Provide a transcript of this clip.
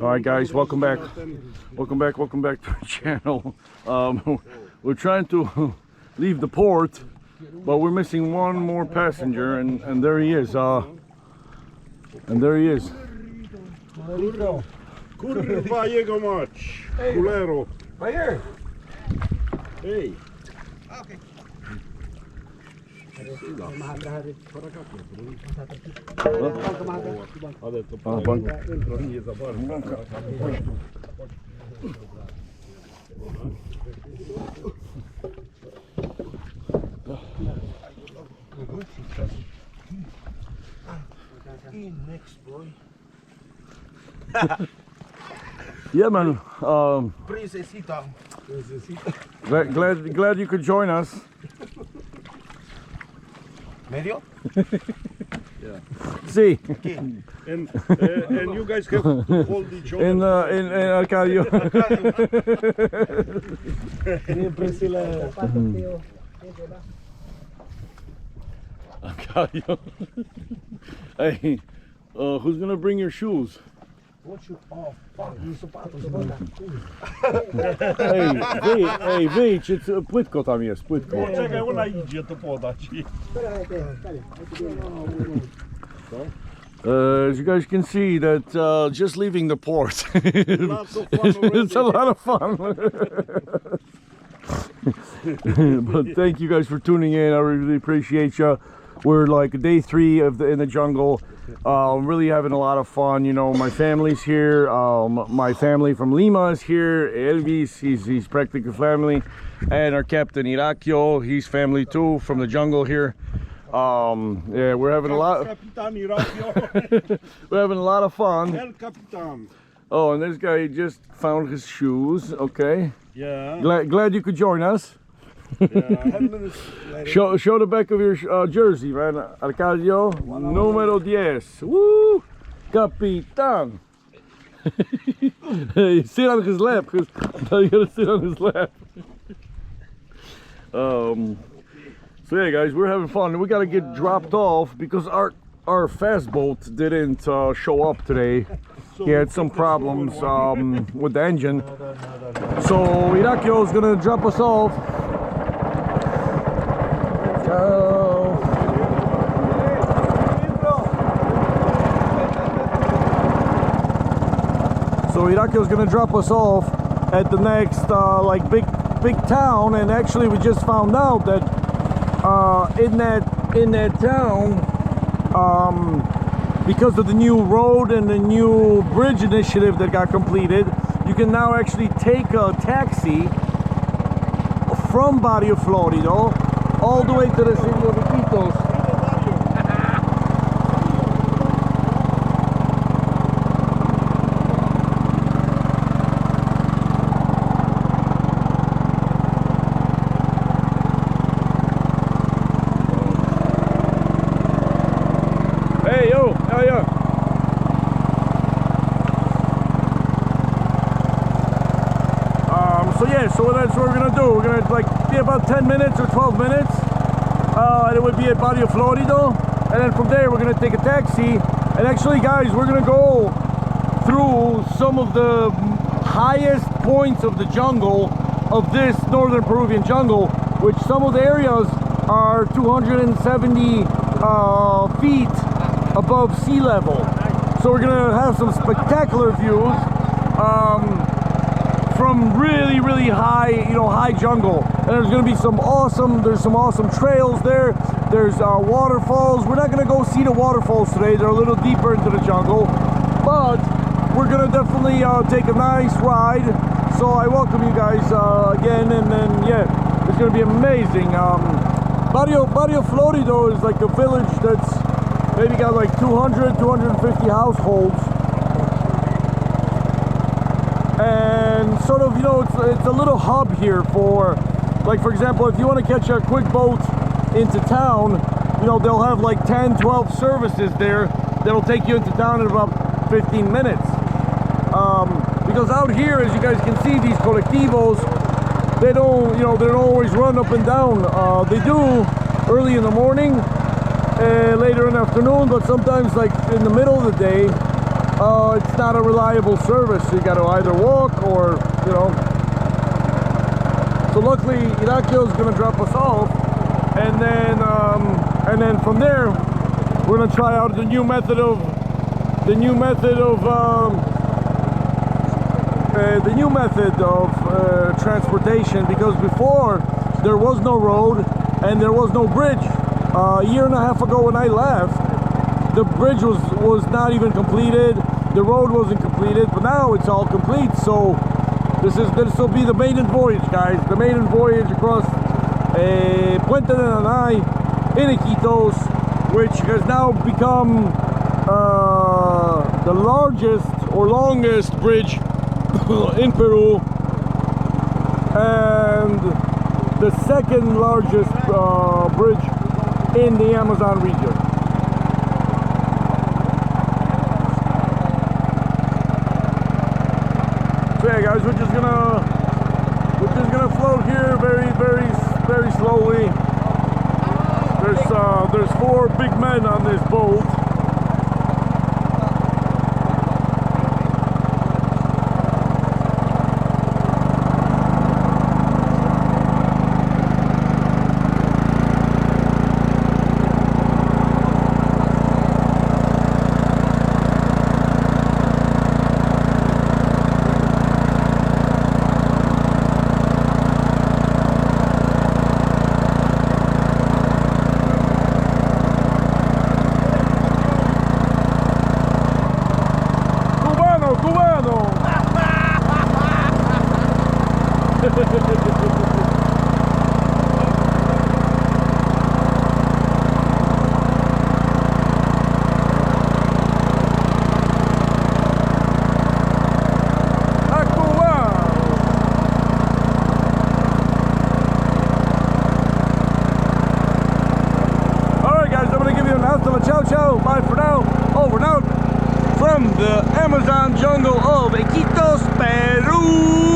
Alright guys, welcome back to our channel. We're trying to leave the port, but we're missing one more passenger, and there he is. Kurwa, jego mać! Kulero! Right here! Hey! Okay. Ale to trochę nie za bardzo. Yeah, man. Princesita. Glad you could join us. Medio? Yeah. See. And you guys have to hold each other. In Arcadio. Arcadio. Hey, who's gonna bring your shoes? Oh, fuck, you zapatos. Ej, wyjdź, płytko tam jest, płytko. Czekaj, ona idzie to podać. As you guys can see, that just leaving the port, it's a lot of fun. But thank you guys for tuning in. I really appreciate you. We're like day 3 in the jungle. Really having a lot of fun. You know, my family's here. My family from Lima is here. Elvis, he's practically family, and our captain Irakio, he's family too from the jungle here. Yeah, we're having a lot. We're having a lot of fun. El Capitan. Oh, and this guy just found his shoes. Okay. Yeah. Glad you could join us. Show the back of your jersey, man. Arcadio, número 10. Woo! Capitan. Hey, sit on his lap, because you gotta sit on his lap. So yeah, guys, we're having fun. We gotta get dropped off because our fast boat didn't show up today. He had some problems with the engine. So Irakio is gonna drop us off. So Irakio is going to drop us off at the next like big town, and actually we just found out that in that town, because of the new road and the new bridge initiative that got completed, you can now actually take a taxi from Barrio Florido all the way to the city of Iquitos. Hey, yo, how ya? So yeah, so that's what we're gonna do. We're gonna like be about 10 minutes or 12 minutes. And it would be at Barrio Florido, and then from there we're gonna take a taxi. And actually, guys, we're gonna go through some of the highest points of the jungle of this northern Peruvian jungle, which some of the areas are 270 feet above sea level. So we're gonna have some spectacular views from really high, high jungle. And there's gonna be some awesome trails there. There's waterfalls. We're not gonna go see the waterfalls today. They're a little deeper into the jungle, but we're gonna definitely take a nice ride. So I welcome you guys again, and then yeah, it's gonna be amazing. Barrio Florido is like a village that's maybe got like 250 households. And sort of, it's a little hub here for, like, for example, if you want to catch a quick boat into town, they'll have like 10-12 services there that'll take you into town in about 15 minutes. Because out here, as you guys can see, these colectivos, they don't, they don't always run up and down. They do early in the morning, later in the afternoon, but sometimes like in the middle of the day, it's not a reliable service. You got to either walk or, you know. So luckily, Irakio's gonna drop us off, and then from there, we're gonna try out the new method of transportation, because before there was no road and there was no bridge. A year and a half ago when I left, the bridge was not even completed, the road wasn't completed, but now it's all complete. So this will be the maiden voyage, guys, the maiden voyage across Puente de Nanay in Iquitos, which has now become the largest or longest bridge in Peru, and the second largest bridge in the Amazon region. So yeah, guys, we're just gonna float here very slowly. There's 4 big men on this boat. Bye for now. Over and out from the Amazon jungle of Iquitos, Peru.